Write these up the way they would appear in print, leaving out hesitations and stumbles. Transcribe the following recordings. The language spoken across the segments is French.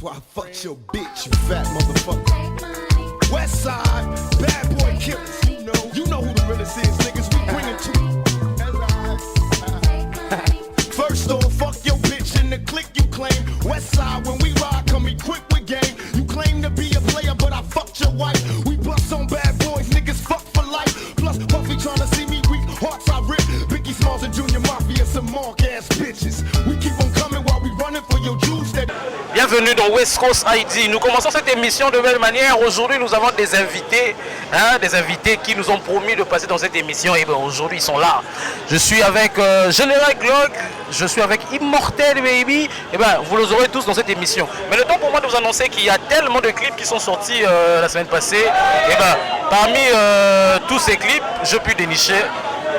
Why fuck your bitch, you fat motherfucker. West side, bad boy killers. You know who the realest is, niggas. We bring it to. First off, fuck your bitch in the clique you claim. West side, when we ride, come equipped with game. You claim to be a player, but I fucked your wife. We bust on bad boys, niggas fuck for life. Plus, Puffy tryna see me weak, hearts I rip. Biggie Smalls and Junior Mafia, some mark ass bitches. We keep on coming while we running for your juice. Bienvenue dans West Coast ID. Nous commençons cette émission de belle manière. Aujourd'hui, nous avons des invités qui nous ont promis de passer dans cette émission. Et bien aujourd'hui, ils sont là. Je suis avec General Glock, je suis avec Immortel Baby. Et bien, vous les aurez tous dans cette émission. Mais le temps pour moi de vous annoncer qu'il y a tellement de clips qui sont sortis la semaine passée. Et bien, parmi tous ces clips, je puis dénicher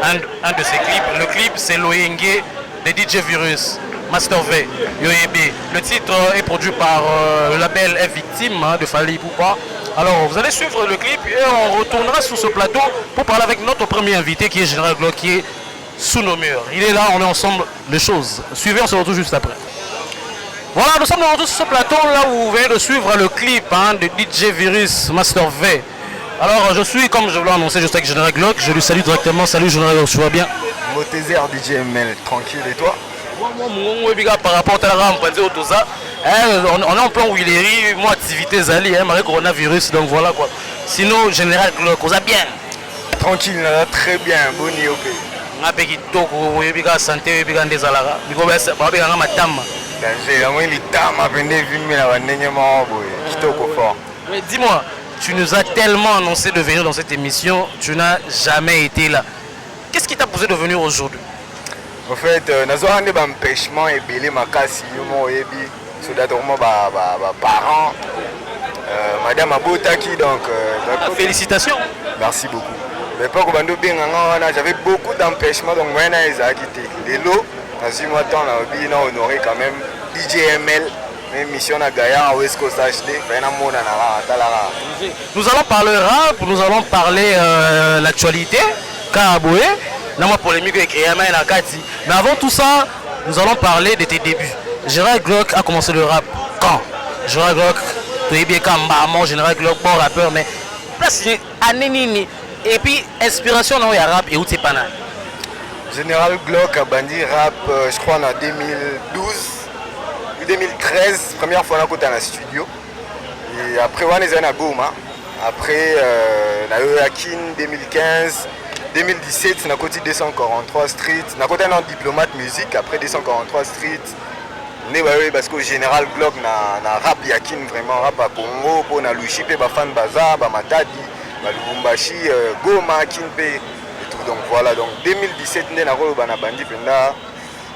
un de ces clips. Le clip, c'est Loyenge de DJ Virus. Master V, Yoyebe. Le titre est produit par le label F Victime de Fally Ipupa. Alors vous allez suivre le clip et on retournera sur ce plateau pour parler avec notre premier invité qui est General Glock, qui est sous nos murs. Il est là, on est ensemble, les choses. Suivez, on se retrouve juste après. Voilà, nous sommes de retour sur ce plateau là où vous venez de suivre le clip de DJ Virus, Master V. Alors je suis, comme je vous l'ai annoncé, juste avec General Glock. Je lui salue directement. Salut General Glock, tu vas bien? Motézer DJ ML, tranquille, et toi? Par rapport à tout ça, on est en plan Willery, moi activité Zali, avec coronavirus, donc voilà quoi. Sinon, Général Glock, on a bien. Tranquille, très bien, bon et ok. On a payé tout, on a santé, on a des alara, on a ma tama. Dis-moi, tu nous as tellement annoncé de venir dans cette émission, tu n'as jamais été là. Qu'est-ce qui t'a poussé de venir aujourd'hui? En fait, nous avons un empêchement et belé ma casse, parents, madame Abotaki, donc. Félicitations. Merci beaucoup. Mais pas j'avais beaucoup d'empêchements, donc moi j'ai quitté. Les lots, on a honoré quand même DJ ML, même mission à Gaïa, West Coast HD, nous allons parler rap, nous allons parler l'actualité, Karaboué. Dans ma polémique avec Eyama et Nakati. Mais avant tout ça, nous allons parler de tes débuts. General Glock a commencé le rap quand? General Glock, tu es bien comme maman, General Glock, bon rappeur, mais place année et puis inspiration dans le rap et où tu es pas là? General Glock a bandit rap, je crois en 2012 ou 2013, première fois qu'on était dans le studio. Et après, on est à Goma. Après, on a eu Akin 2015. 2017, c'est à côté 243 Street, c'est à côté d'un diplomate musique, après 243 Street. Parce que Général Glock na rap yakin vraiment rap à Congo, pour na Luchi, fan Baza, Matadi, Lubumbashi, Goma, Kinpe et tout. Donc voilà, donc 2017, on a bandi penda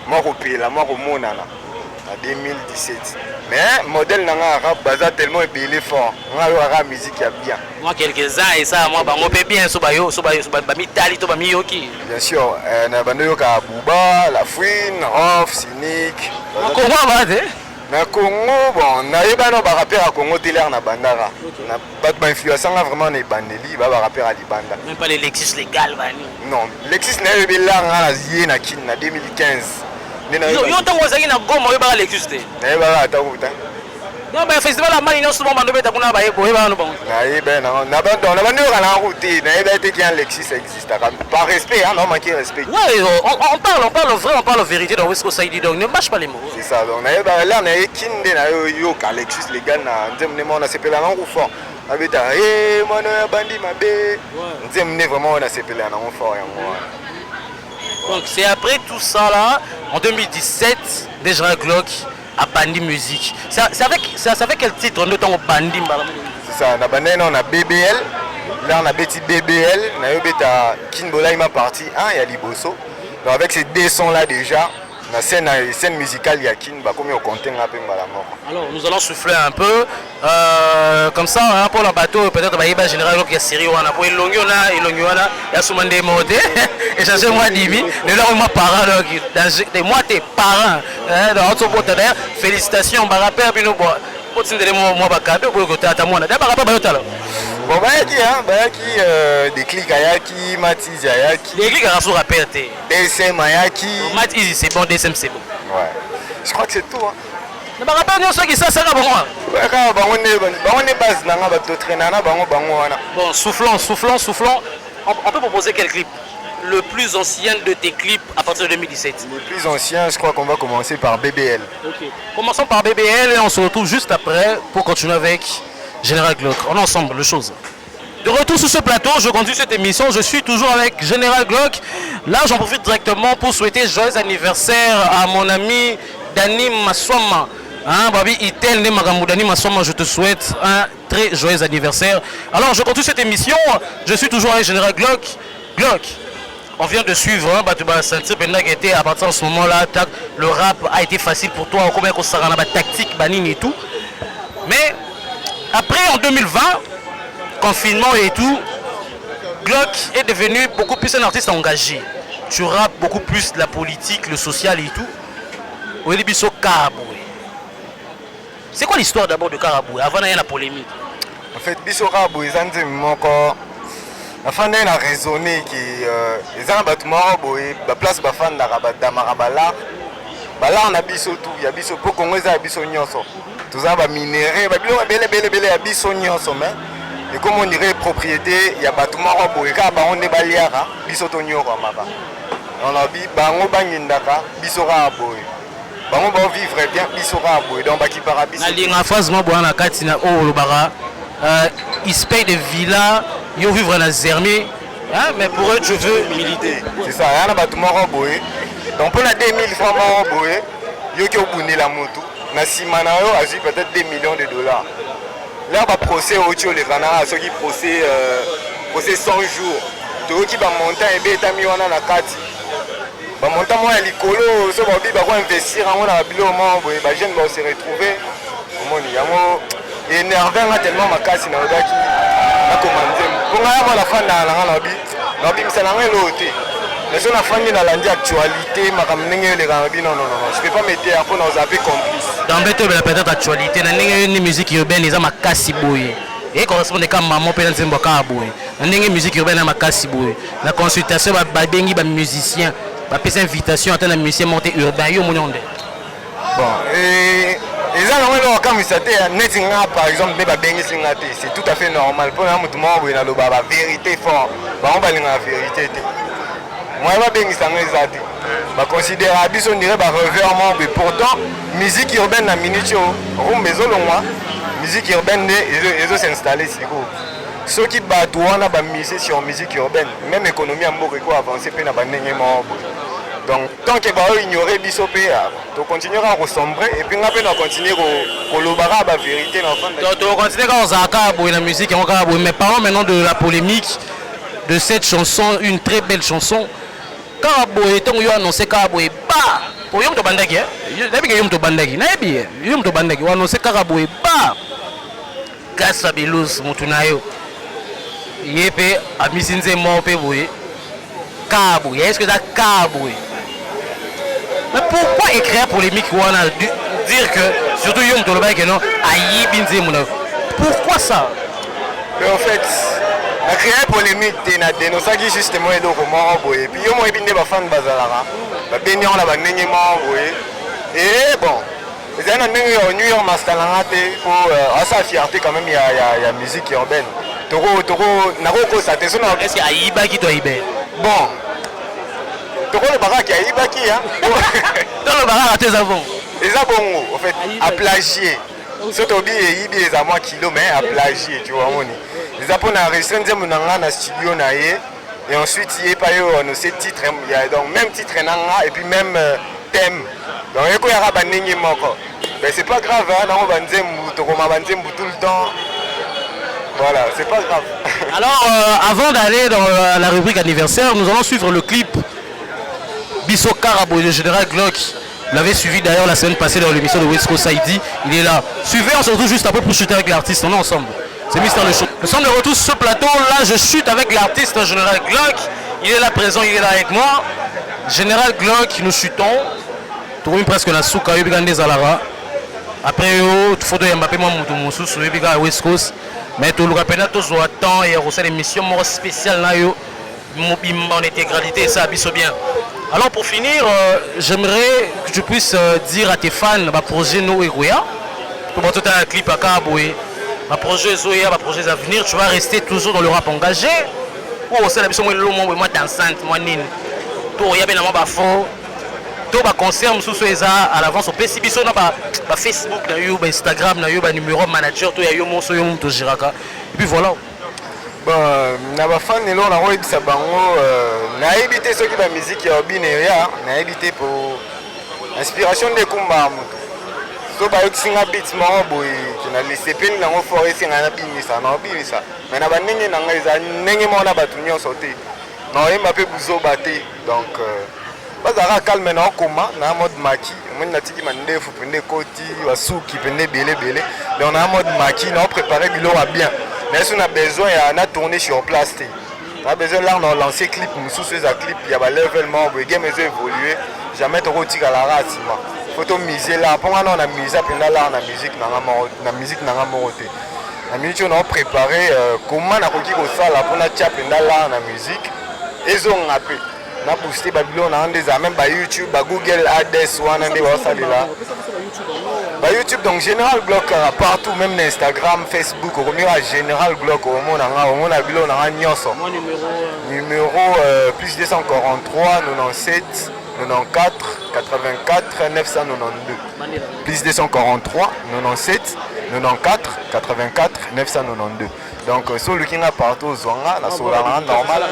mort au pays, la mort au monde en 2017. Mais modèle n'a rap Baza tellement épilé fort. On a rap musique qui a bien. Moi quelques-uns et ça, moi on peut bien bien sûr, on a bandi yoka Bouba, La Fouine, Rof, Cynic. Na Congo, bon, na yeba no ba rappeur à Congo télé na bandara. Na pas influence vraiment na bandeli, ba rappeur à Libanda. Même pas les Lexus légal bani. Non, Lexus na yeba na zie na kin na 2015. Yo tango zaki na Goma yeba Lexus te. Na yeba ata uta. Non, mais festival la mani non souvent bando beta kuna ba yebo yeba no bango. Na yeba na bando na bando na route, na yeba te qu'un Lexus existe. Par respect, hein, non manquer respect. Ouais, on parle vrai, on parle vérité dans West Coast ID, donc ne mâche pas les mots. C'est ça, donc na yeba là na ekinde na yo ka Lexus légal na nzemne mo na sepela na fort. Abeta moi na bandi mabe. Nzemne vraiment on a sepela na fort ya moi. Donc c'est après tout ça là, en 2017, déjà Glock a Bandi Musique. C'est avec quel titre on est en Bandi? C'est ça, on a BBL, là on a Betty BBL, on a Beta Kinbola il m'a parti 1 et Liboso. Donc avec ces deux sons là déjà, la scène musicale il y a Kin, comme on compte un peu la mort. Alors nous allons souffler un peu, comme ça hein, pour le bateau peut-être il y a général qui a Syrie on a pour Ilongiona, il y a souvent des mots et changer moi Dimi, mais là moi parent donc moi tes parents dans notre pote d'ailleurs félicitations par rapport puis nous bon moi ba cadeau pour que tu moi d'abord rapport ba yotalo. Bon bayaki des clics ayaki Matiz ayaki. Les clics à sur rappel té. DSM ayaki. Matiz c'est bon, DSM c'est bon. Ouais. Je crois que c'est tout hein. Mais par rapport à ceux qui ça sera bon. Ouais, quand on est base dans la traînana, Bon, soufflons. On peut proposer quel clip? Le plus ancien de tes clips à partir de 2017. Le plus ancien, je crois qu'on va commencer par BBL. Ok. Commençons par BBL et on se retrouve juste après pour continuer avec Général Glock. On est ensemble, les choses. De retour sur ce plateau, je conduis cette émission, je suis toujours avec Général Glock. Là, j'en profite directement pour souhaiter joyeux anniversaire à mon ami Dani Maswama. Hein, Babi Itel ne Magamou Dani Maswama, je te souhaite un très joyeux anniversaire. Alors, je continue cette émission, je suis toujours avec Général Glock. Glock, on vient de suivre, hein, à partir de ce moment-là, le rap a été facile pour toi, combien qu'on s'arrête la tactique, banine et tout. Mais après, en 2020, confinement et tout, Glock est devenu beaucoup plus un artiste engagé. Tu rappes beaucoup plus de la politique, le social et tout. C'est quoi l'histoire d'abord de Karaboué avant d'aller la polémique? En fait, Bisso Karaboué, afin de raisonner que les gens battent la place bafan d'Amarabala, là on a biso tout, il y a biso pour qu'on ait biso nyonso. Tout ça va minérer, belle à biso nyonso mais et comme on dirait propriété, il y a bâtiment boé car on est baliara, biso tonyo maba. On a dit bango bangindaka, biso raboé. Bango va vivre bien biso raboé donc baki para biso. Na linga phase mo boana katina o lobara. Ils se payent des villas, ils vivent dans Zermé, hein, mais pour eux, je veux militer. C'est ça, il y a un bâtiment roboé. Donc pour la 2000 francs roboé, il y a un la moto. Na Simanayo a eu peut-être 2 millions de dollars. Là, on va procès au Tio les Canards, ceux qui procès 100 jours. Tout qui va monter et bien mis on a la carte. Va monter moi à l'icolo, ceux qui vont investir en la bilo membre, les jeunes vont se retrouver. Énervé tellement ma casse na odaki na commandé pour moi la fin na la bi msana ngelote mais on a fini na landi actualité ma kamnenge les rabi non je peux pas mettre à pour nous appeler complice dans beto la peut-être actualité na ndenge ni musique urbaine eza makasi boye et correspond comme maman pe nzembo ka boye na ndenge musique urbaine na makasi boye la consultation ba bengi ba musicien ba pesa invitation à un musicien monté urbain yo mononde bon et les gens quand ils s'attendent par exemple c'est tout à fait normal pour un tout monde la vérité fort on va la vérité moi je considère on dirait revers mais pourtant musique urbaine la minute musique urbaine ils s'installer ceux qui battent on a misé sur musique urbaine même économie en beaucoup avancer pe na donc, tant que vous ignorez Bissopé, vous continuerez à ressombrer et puis on va continuer à collaborer la vérité. Donc, on continue à la musique, mais parlons maintenant de la polémique de cette chanson, une très belle chanson. Karaboué, tant que vous annoncez Karaboué, bah, pour Yom Tobandaki, Yom Tobandaki, Yom Tobandaki, vous annoncez Karaboué, bah, Gassa Belous, Moutunayo, Yépe, Amisinze Mopé, Karaboué, est-ce que c'est Karaboué? Mais pourquoi écrire polémique ou dire que surtout Yom Toloba que non aïe binze pourquoi ça? Mais en fait la créer polémique t'es dénoncer justement et donc moi et puis yo moi binde ba fan bazalara ba benyo la ba nenge moi et bon les gens nenge New York mastalangate pour à sa fierté quand même il y a musique urbaine toko nako ça te sonne est-ce que aïe ba qui doit ibe bon le barak a ibaki hein dans le barak à tes avons les abons en fait à plagier ce tobi et ibi les amois kilo mais à plagier tu vois on les apon a restreindre mon na studio na et ensuite il est pas on ces titres il y a donc même titre nanga et puis même thème donc il y a ba ningi moko mais c'est pas grave hein on va nzembu to koma banzembu tout le temps voilà c'est pas grave. Alors avant d'aller dans la rubrique anniversaire nous allons suivre le clip Bisso Karaboué, le général Glock. Vous l'avez suivi d'ailleurs la semaine passée dans l'émission de West Coast ID. Il est là. Suivez, on se retrouve juste après pour chuter avec l'artiste. On est ensemble. C'est Mister Le Show. Nous sommes de retour sur ce plateau. Là, je chute avec l'artiste général Glock. Il est là présent, il est là avec moi. Général Glock, nous chutons. Trouvons presque la souka, des Zalara. Après, il faut de Mbappé, moi, mon sous, sur West Coast. Mais tout le rappel, tout le temps, il y a une émission spéciale là, en intégralité, ça, Bisso bien. Alors pour finir, j'aimerais que tu puisses dire à tes fans le projet No Egoya. Pour tout un clip à Kaboué, un projet Zoya, un projet à venir, tu vas rester toujours dans le rap engagé. Ou aussi la mission moi dansante, moi nine. Pour y a bien un faux. Tout va concert sous ça à l'avance au PCB sur Facebook, Instagram, numéro manager, tout y a eu mon soyo tout giraka. Et puis voilà. Bon, na ba fan elo na roid sa bango na éviter ceux qui la musique ya bineria, na éviter pour inspiration de kumba mutu. So ba yokisinga beats mo boy, na lisepeli na ngo forest ngana binisa na binisa. Mais na ba ndenge na ngai za ndenge mo na batu nyonso te. Na yemba pe buzo bate. Donc bazara calme na okoma na mode maki. Moi na tiki mandefu pende koti wasuki pende belé. Donc na mode maki na préparer biloko bien. Mais on a besoin de tourner sur place. On a besoin de lancer clip, sous ces clips, il y a un level membre, il y a besoin d'évoluer. Jamais trop à la race. Il faut miser là. Pour on a misé là, on a musique, on a musique, on a moroté. La musique, on a préparé comment on a dit que ça, là, pour on a tchap là, on a musique. Et on a fait. On a boosté Babylone, on a des même par YouTube, par Google Ads, on a des là. YouTube, donc Général Glock partout, même Instagram, Facebook, on a Général Glock, on a numéro plus 243 97 94 84 992 plus 243 97 94 84 992. Donc sur le Kinga partout, Zwanga, la Solana normal.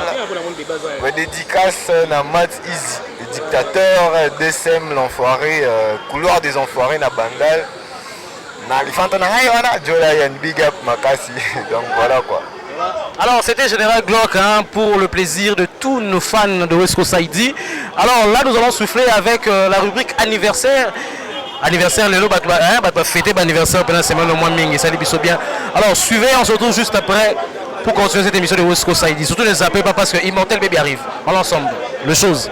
Dédicace à Matt Easy, le dictateur, DSM, l'enfoiré, couloir des enfoirés, na Bandal. Na Lifantana, Jola, big up, Makasi. Donc voilà quoi. Alors c'était Général Glock pour le plaisir de tous nos fans de West Coast ID. Alors là nous allons souffler avec la rubrique anniversaire. Anniversaire, le fêter l'anniversaire pendant la semaine au moins ming et ça les bien. Alors suivez, on se retrouve juste après pour continuer cette émission de West Coast ID. Surtout ne zappez pas parce que Immortel Baby arrive. En l'ensemble, le chose.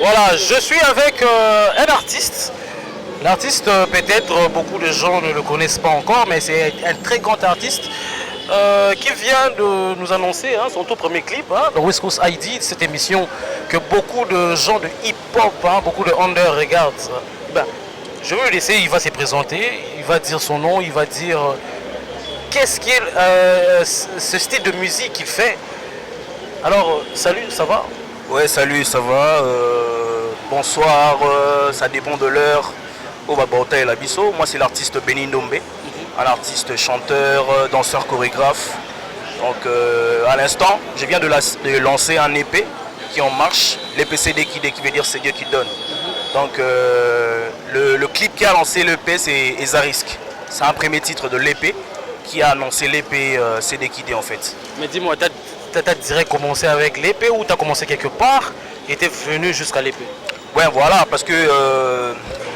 Voilà, je suis avec un artiste. L'artiste, peut-être beaucoup de gens ne le connaissent pas encore, mais c'est un très grand artiste qui vient de nous annoncer son tout premier clip dans West Coast ID, cette émission que beaucoup de gens de hip-hop, beaucoup de under regardent. Ben, je vais le laisser, il va se présenter, il va dire son nom, il va dire qu'est-ce qu'il ce style de musique qu'il fait. Alors, salut, ça va? Ouais, salut, ça va. Bonsoir, ça dépend de l'heure. Au Babota et Labisso. Moi, c'est l'artiste Benny Ndombe, un artiste, chanteur, danseur, chorégraphe. Donc, à l'instant, je viens de lancer un EP qui est en marche. L'EP c'est qui veut dire c'est Dieu qui donne. Donc, le clip qui a lancé l'EP, c'est Ezarisk. C'est un premier titre de l'EP qui a annoncé l'EP CD Kidé en fait. Mais dis-moi, tu as direct commencé avec l'EP ou tu as commencé quelque part et tu es venu jusqu'à l'EP? Ouais, voilà, parce que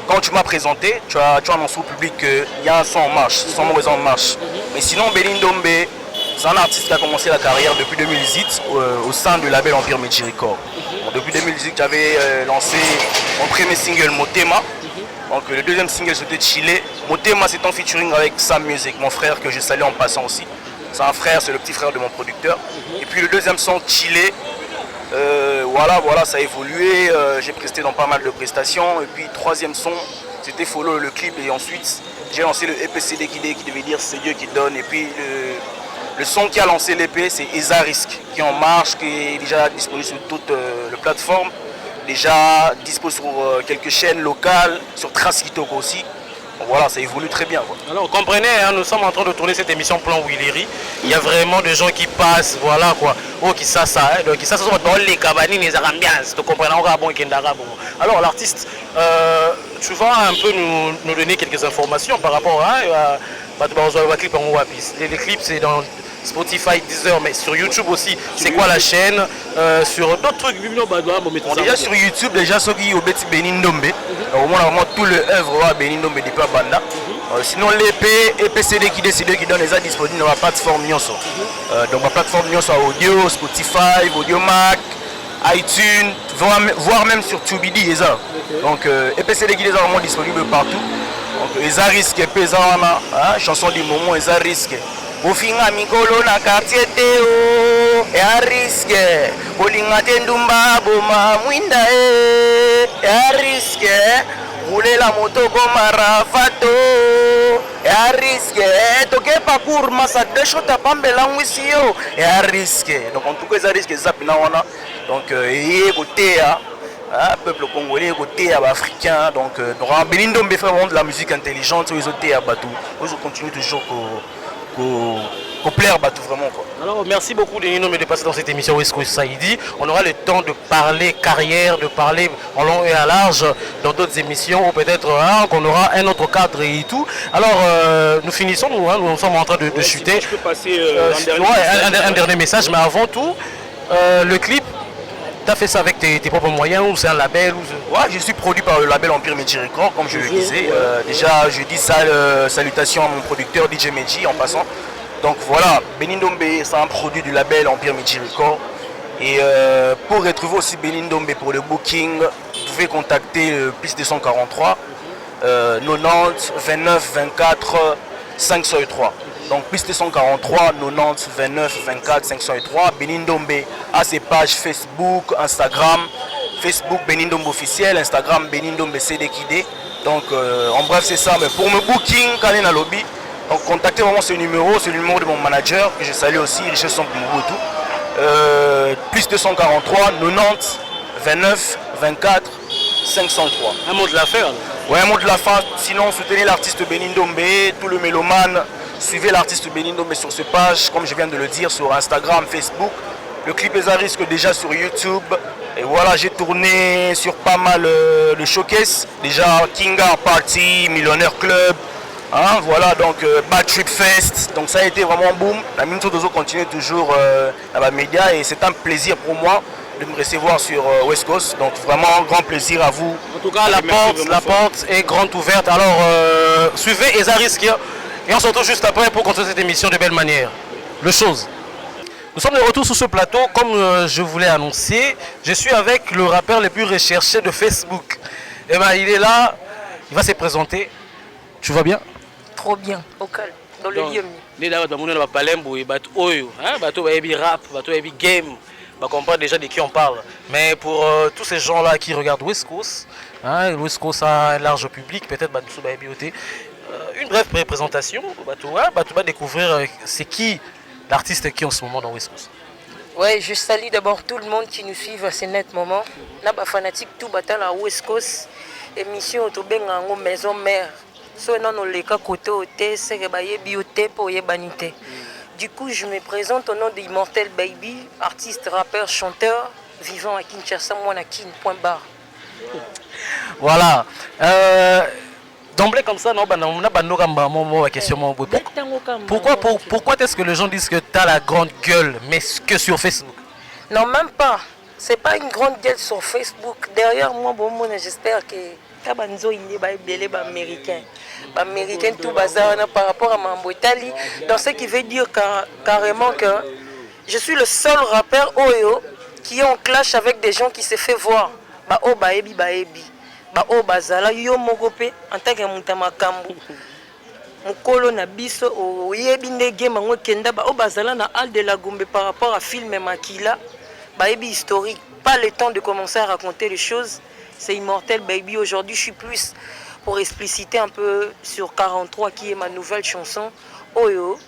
quand tu m'as présenté, tu as annoncé au public qu'il y a un son en marche, sans mauvais en marche. Mais sinon, Benny Ndombe, C'est un artiste qui a commencé la carrière depuis 2018 au sein du label Empire Meiji Records. Depuis 2018, j'avais lancé mon premier single Motema. Donc le deuxième single c'était Chile. Motema c'est en featuring avec Sam Music, mon frère que je salue en passant aussi. C'est un frère, c'est le petit frère de mon producteur. Et puis le deuxième son Chile. Voilà, ça a évolué. J'ai presté dans pas mal de prestations. Et puis troisième son, c'était Follow le clip. Et ensuite, j'ai lancé le EPCD qui devait dire c'est Dieu qui donne. Et puis le son qui a lancé l'EP, c'est Eza Risk, qui est en marche, qui est déjà disponible sur toutes les plateformes. Déjà dispo sur quelques chaînes locales, sur Trace Kitoko aussi. Voilà, ça évolue très bien, quoi. Alors, comprenez, hein, nous sommes en train de tourner cette émission Plan Willery. Il y a vraiment des gens qui passent, voilà quoi. Oh, qui ça, hein. Donc, qui ça, sont dans les cabanines, les ambiances. Tu comprends? Alors, l'artiste, tu vas un peu nous donner quelques informations par rapport à les clips, c'est dans Spotify, Deezer, mais sur YouTube aussi. C'est quoi la chaîne? Sur d'autres trucs. On est déjà sur YouTube, déjà ceux qui ont Beti Benindombe. Au moins, vraiment tout le œuvre Benindombe depuis Banda. Sinon, l'EP, EPCD qui décide qui donne les aides disponibles dans la plateforme Nyonso. Donc, la plateforme Nyonso audio, Spotify, Audio Mac, iTunes, voire même sur Tubidi. Donc, EPCD qui est vraiment disponible partout. Donc, Eza Risk, chanson du moment, Eza Risk. Ofinga mikolo na quartier teo ya riske bolinga tendumba boma mwinda ya riske mulela motoko marafato ya riske toke parcours masa deshota pambela ngwisio ya riske. Donc en tout cas ça risque zapina wana donc yé côté peuple congolais côté africain donc Benindombe fait vraiment de la musique intelligente ils ont à Batou ils continuent toujours qu'on plaire Batou vraiment quoi. Alors merci beaucoup Benindombe de passer dans cette émission West Coast Saïdi. On aura le temps de parler carrière, de parler en long et à large dans d'autres émissions ou peut-être qu'on aura un autre cadre et tout. Alors nous finissons, nous sommes en train de chuter. Si je peux passer un dernier message, mais avant tout, le clip, tu as fait ça avec tes propres moyens ou c'est un label ou... Ouais, je suis produit par le label Empire Meiji Records, comme je le disais. Déjà, je dis salutations à mon producteur DJ Meiji en passant. Donc voilà, Benindombe, c'est un produit du label Empire Meiji Records. Et pour retrouver aussi Benindombe pour le booking, vous pouvez contacter le plus 243 90 29 24 503. Donc plus 243 90 29 24 503. Benindombe a ses pages Facebook, Instagram. Facebook Benindombe officiel, Instagram Benindombe CDKD. Donc en bref c'est ça. Mais pour me booking, quand on a lobby, donc contactez vraiment ce numéro, c'est le numéro de mon manager que je salue aussi, Richard Sonkumbutu. Plus 243 90 29 24 503. Un mot de la fin. Ouais, un mot de la fin. Sinon soutenez l'artiste Benindombe, tout le mélomane. Suivez l'artiste Benindombe sur ses pages, comme je viens de le dire, sur Instagram, Facebook. Le clip est à risque déjà sur YouTube. Et voilà, j'ai tourné sur pas mal de showcase. Déjà Kinga Party, Millionnaire Club. Hein, voilà, donc Bad Trip Fest. Donc ça a été vraiment boom. La Minto Dozo continue toujours à la média et c'est un plaisir pour moi de me recevoir sur West Coast. Donc vraiment un grand plaisir à vous. En tout cas, la porte est grande ouverte. Alors suivez Eza Risk. Et on se retrouve juste après pour continuer cette émission de belle manière. Le chose. Nous sommes de retour sur ce plateau. Comme je vous l'ai annoncé, je suis avec le rappeur le plus recherché de Facebook. Et ben, il est là, il va se présenter. Tu vas bien? Trop bien, au calme, dans le lieu. Les gars, on va parler de rap, de game. On comprend déjà de qui on parle. Mais pour tous ces gens-là qui regardent West Coast, West Coast a un large public, peut-être une brève présentation, tu vas découvrir c'est qui l'artiste qui est en ce moment dans West Coast. Ouais, je salue d'abord tout le monde qui nous suit à ce net moment. Naba fanatique tout battant à West Coast, émission autobenga en maison mère. So non les cas côté hôtel, c'est que baye bioté pour yebanité. Du coup, je me présente au nom d'Immortel Baby, artiste, rappeur, chanteur, vivant à Kinshasa, moi à Kin, point barre. Voilà. D'emblée comme ça, pourquoi est-ce que les gens disent que tu as la grande gueule, mais que sur Facebook? Non, même pas. C'est pas une grande gueule sur Facebook. Derrière moi, j'espère que Kabanzo il est américain. américaine tout bazar par rapport à Mambotali. Donc ce qui veut dire carrément que je suis le seul rappeur Oyo qui est en clash avec des gens qui se fait voir. Ba o baebi baebi. Ba o bazala yo mogope en tant que mutamakambu. Mukolo na biso oyebi ndege mango kenda ba o bazala na Hall de la Gombe par rapport à film Makila. Baebi historique. Pas le temps de commencer à raconter les choses. C'est Immortel Baby. Aujourd'hui, je suis plus pour expliciter un peu sur 43 qui est ma nouvelle chanson. Oyo.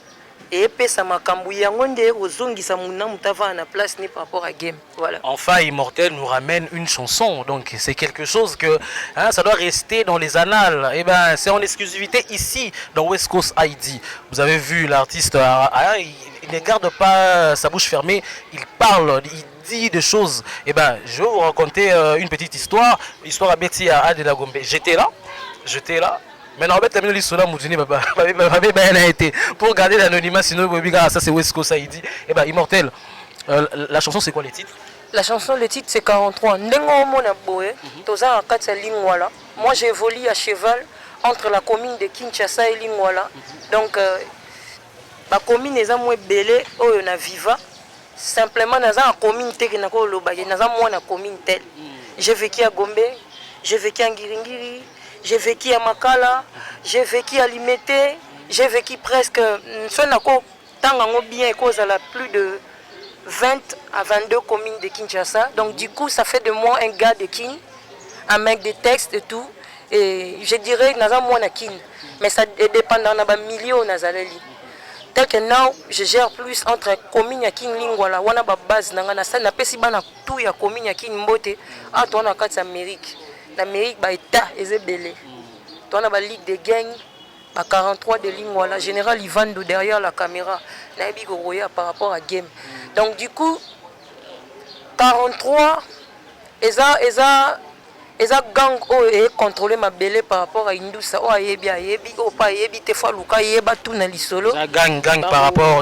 Et pesa makambu yangonde ozongi sa muna mutava na place ni par rapport à game. Voilà. Enfin, Immortel nous ramène une chanson, donc c'est quelque chose que ça doit rester dans les annales. Et ben, c'est en exclusivité ici dans West Coast ID. Vous avez vu l'artiste, il ne garde pas sa bouche fermée, il parle, il dit des choses. Et ben, je vais vous raconter une petite histoire à Betty à de la Gombe. J'étais là. Mais en fait, pour garder l'anonymat, sinon ça c'est West Coast ID. Et ben, Immortel, la chanson c'est quoi les titres? La chanson, le titre c'est 43. Moi j'évolue à cheval entre la commune de Kinshasa et Lingwala. Donc, la commune est moins belle, on a viva. Simplement, dans la commune, j'ai vécu à Gombe, j'ai vécu à Ngiringiri. J'ai vécu à Makala, j'ai vécu à Limete, j'ai vécu presque, bien cause à la plus de 20 à 22 communes de Kinshasa. Donc du coup, ça fait de moi un gars de Kin, un mec de texte et tout. Et je dirais que je Kin, mais ça dépend d'un milieu nazaleli. Tel que now, je gère plus entre commune à Kin Lingwala, wana ba base nangana ça n'a pas si bana tout ya commune à Kin Mbote, ah toi na kat Amérique. L'Amérique, l'État est belé. On a la Ligue des gangs, 43 de Lingwala, général Ivando derrière la caméra, Naïbi Goroya par rapport à Game. Donc du coup, 43, eza gang est contrôlé ma belé par rapport à Indoussa. Oh ayebi, pas yebi, te fois Luka yeba tout na lisolo. Gang par rapport,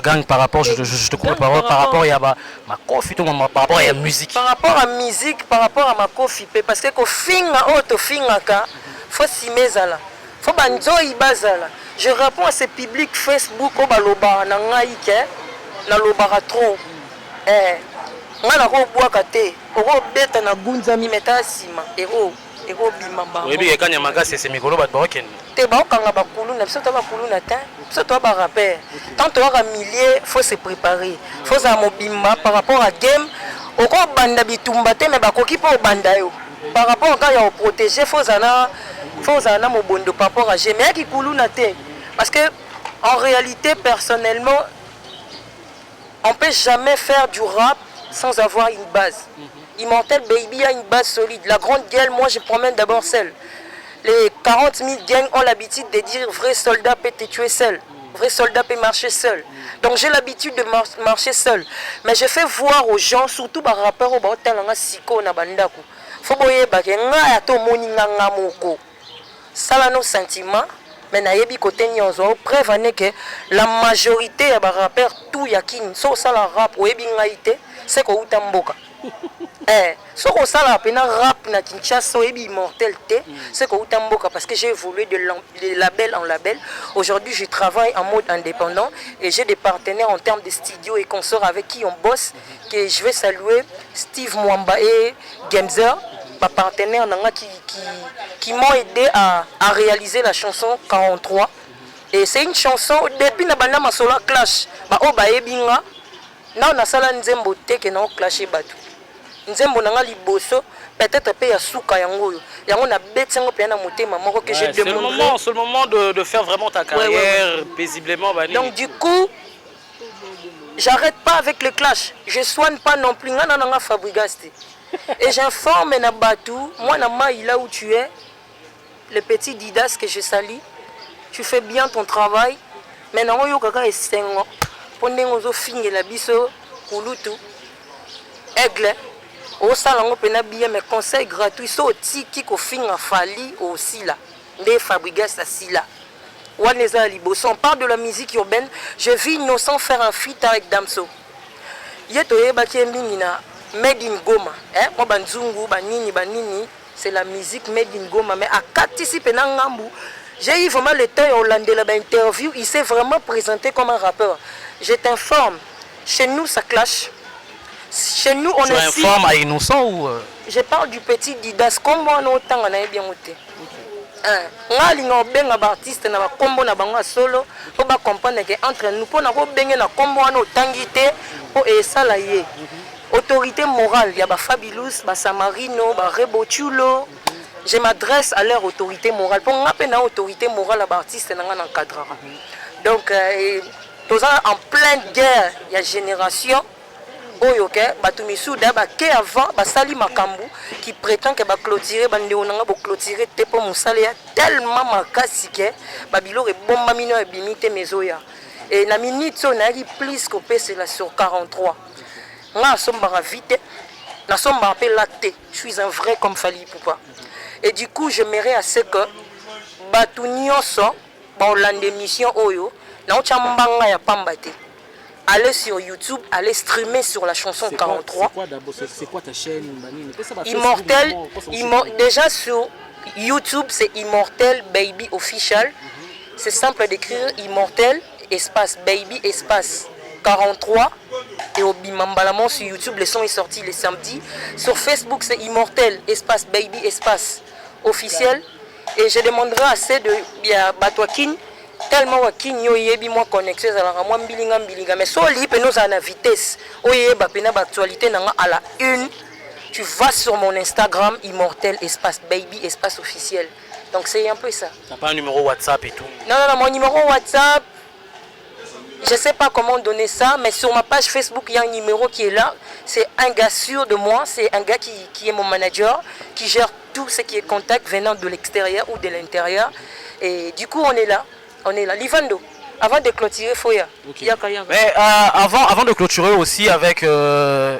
je te coupe par rapport à ma coffee, par rapport à la musique. Par rapport à la musique, par rapport à ma coffee, parce que finga auto finga ka, faut simezala, faut banzo ibazala. Je réponds à ce public Facebook au baloba na ngaike, na lobara trop. Ngana ko bwaka te, oko beta na gunza mi meta sima, ero bimamba. Oui, bien quand yamaga c'est mikolo bat baroken. Te ba okanga bakulu na biso to bakulu na ta, biso to ba rappeur. Tant to ka millier, faut se préparer. Faut za mobimba par rapport à game, oko banda bitumba te mais bakoki po banda yo. Par rapport à ya protéger, faut za na mobondo par rapport à game, mais ki kulu na te. Parce que en réalité personnellement, on peut jamais faire du rap sans avoir une base. Immortel Baby a une base solide. La grande gueule, moi je promène d'abord seul. Les 40 000 gangs ont l'habitude de dire vrai soldat peut te tuer seul. Vrai soldat peut marcher seul. Donc j'ai l'habitude de marcher seul. Mais je fais voir aux gens, surtout par rapport au bâtiment siko na bandaku. Faut boyer baké nga ya to moni nga moko. Ça là nos sentiments. Mais na yebi côté nyonzo preuve que la majorité ya ba rappeur tout yakin so ça la rap o yebi ngaité c'est ko utamboka. So ko ça la pena rap na Kinshasa o yebi Immortel té c'est ko utamboka parce que j'ai évolué de label en label. Aujourd'hui, je travaille en mode indépendant et j'ai des partenaires en termes de studio et consorts avec qui on bosse que je vais saluer Steve Mwamba et Gemzer. Ma partenaire qui m'ont aidé à réaliser la chanson 43. Et c'est une chanson depuis na banda masola clash ba o ba ebinga na na sala nzembo te ke na o clasher batu nzembo na nga liboso peut-être pe ya suka yango na betengo pe na motema moko que j'ai demandé. C'est le moment de faire vraiment ta carrière paisiblement. Donc du coup j'arrête pas avec le clash, je soigne pas non plus nga na Fabrigaste. Et j'informe Nabatou, moi là où tu es, le petit Didas que je salue, tu fais bien ton travail. Maintenant, il y a 5 ans, pendant que nous finissons la biso, kulutu, aigle, au salon, on a bien mes conseils gratuits, so tiki ko finga fali aussi là, des fabrigas assis là. On parle de la musique urbaine, je vis innocent faire un feat avec Damso. Yetoye bakembingina. Made in Goma, moi banzungu, banini, c'est la musique made in Goma, mais à Katisi Penangambu, J'ai eu vraiment le temps hollandais là, interview, il s'est vraiment présenté comme un rappeur. Je t'informe, chez nous ça clash. Chez nous on Tu informes à innocent ou Je parle du petit Didas, comme moi on a autant on a bien ôté. Nga linga benga ba artiste na ba kombo na bango solo po ba comprendre que entre nous po na ko benga na kombo wana otangité po esala ye. Autorité morale, il y a ba Fabilous, ba Samarino, ba Rebochulo. Je m'adresse à leur autorité morale. Pour nga pe na autorité morale à ba artiste na nga encadrera. Donc tous en pleine guerre, il y a génération oyo ke batumisu da ba ke avant ba sali makambu qui prétend que ba clôturer ba ndéonanga ba clôturer te po musala ya tellement makasi ke ba bilore bomba mino e bimite mezoya et na minute so na ri plus ko pese la sur 43 nga somba vite na somba pe lacté je suis un vrai comme Fally Ipupa et du coup je m'irais à ce que batunyoso ba olande mission oyo na ochambanga ya pambate. Allez sur YouTube, allez streamer sur la chanson 43. C'est quoi ta chaîne? Immortel, déjà sur YouTube, c'est Immortel Baby Official. C'est simple d'écrire Immortel, espace Baby, espace 43. Et au Bimambalamon sur YouTube, le son est sorti le samedi. Sur Facebook, c'est Immortel, espace Baby, espace officiel. Et je demanderai à ceux de Batouakin. Tellement wakin yo yebi moi connexion à la moi mbilinga mais so li pe nous à la vitesse oyeba pena actualité nanga à la une tu vas sur mon Instagram Immortel espace baby espace officiel donc c'est un peu ça. T'as pas un numéro WhatsApp et tout? Non mon numéro WhatsApp je sais pas comment donner ça mais sur ma page Facebook il y a un numéro qui est là, c'est un gars sûr de moi, c'est un gars qui est mon manager qui gère tout ce qui est contact venant de l'extérieur ou de l'intérieur et du coup on est là. Livando, avant de clôturer Foya. Okay. Mais avant de clôturer aussi avec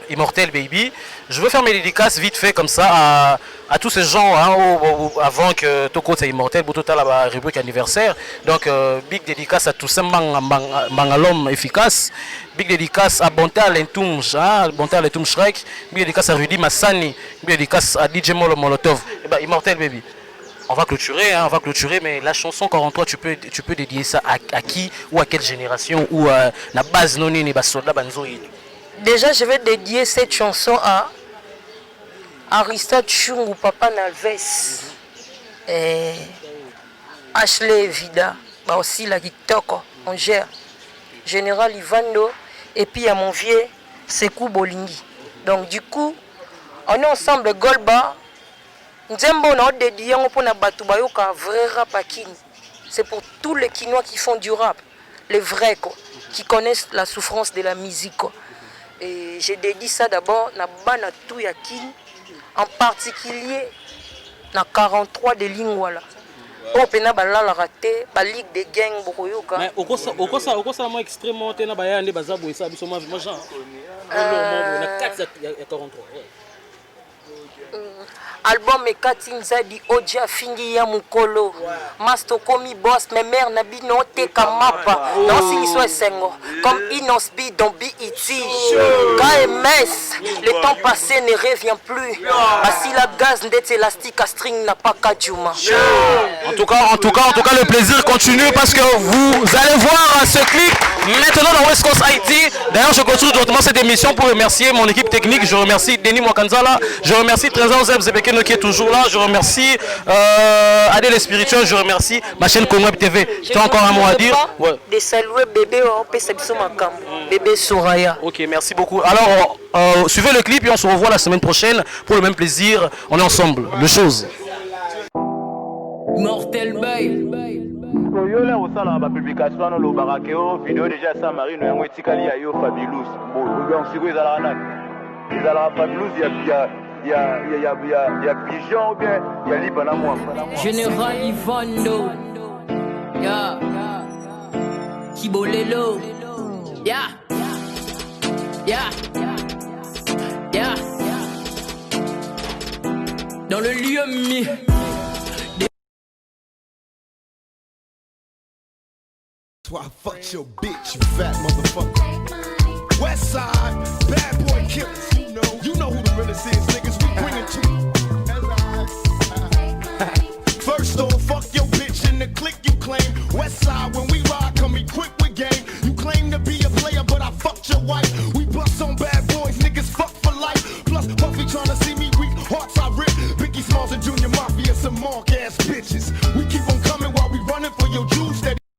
Immortel Baby, je veux faire mes dédicaces vite fait comme ça à tous ces gens avant que Toko c'est Immortel, pour total la rubrique anniversaire. Donc big dédicace à tous ces mangalom efficace. Big dédicace à Bonté Alentoum, Bonté Alentoum Shrek. Big dédicace à Rudy Massani. Big dédicace à DJ Molotov. Et ben Immortel Baby. On va clôturer, mais la chanson 43, tu peux dédier ça à qui ou à quelle génération ou la base non ni basoda banzoï. Déjà, je vais dédier cette chanson à Aristide Chungu, Papa Nalves, et Ashley Vida, bah aussi la Kitoko, on gère, Général Ivando, et puis à mon vieux Sekou Bolingi. Donc du coup, on est ensemble Golba. Nzembo na dédié pour na batu bayoka vrai rap à Kin. C'est pour tous les Kinois qui font du rap, les vrais quoi, qui connaissent la souffrance de la musique quoi. Et j'ai dédié ça d'abord na bana tout ya Kin, en particulier na 43 de Lingwala. Oh pena bala la raté, ba ligue de gang bokoyoka. Mais okosa moi extrêmement tena ba yande bazabo ça biso moi genre. Na 4 ya 43. Album Ekati Nzadi Oja Fingi ya Mukolo Masto Komi Boss mes mères Nabino Teka Mapa dans Siliso et Sengo comme Inosbi dans BET KMS le temps passé ne revient plus si la gaz d'être élastique à string n'a pas Kadjuma. En tout cas le plaisir continue parce que vous allez voir ce clip maintenant dans West Coast Haïti. D'ailleurs je continue directement cette émission pour remercier mon équipe technique. Je remercie Denis Mwakanzala, je remercie Trésor Zebzebeke qui est toujours là, je remercie Adèle les spirituels, je remercie ma chaîne Conweb TV. Tu as encore un mot à dire? Ouais. De saluer bébé bébé Soraya. Ok, merci beaucoup. Alors suivez le clip et on se revoit la semaine prochaine pour le même plaisir. On est ensemble, le chose. Mortel Bay. Yo là au salon ba publication dans le barakeo vidéo déjà ça Marine yango etikali ya yo Fabilous. Bon, donc si vous allez là. Ils allent Fabilous il y a Pigeon ou bien il y a Liban à moi. Général Ivando. Ya. Kibolelo. Ya. Ya. Ya. Dans le lieu mi. So I fucked your bitch, you fat motherfucker. West side, bad boy killers. You know who the realest is, niggas. We bring it to you. First off, fuck your bitch in the clique you claim. West side when we ride.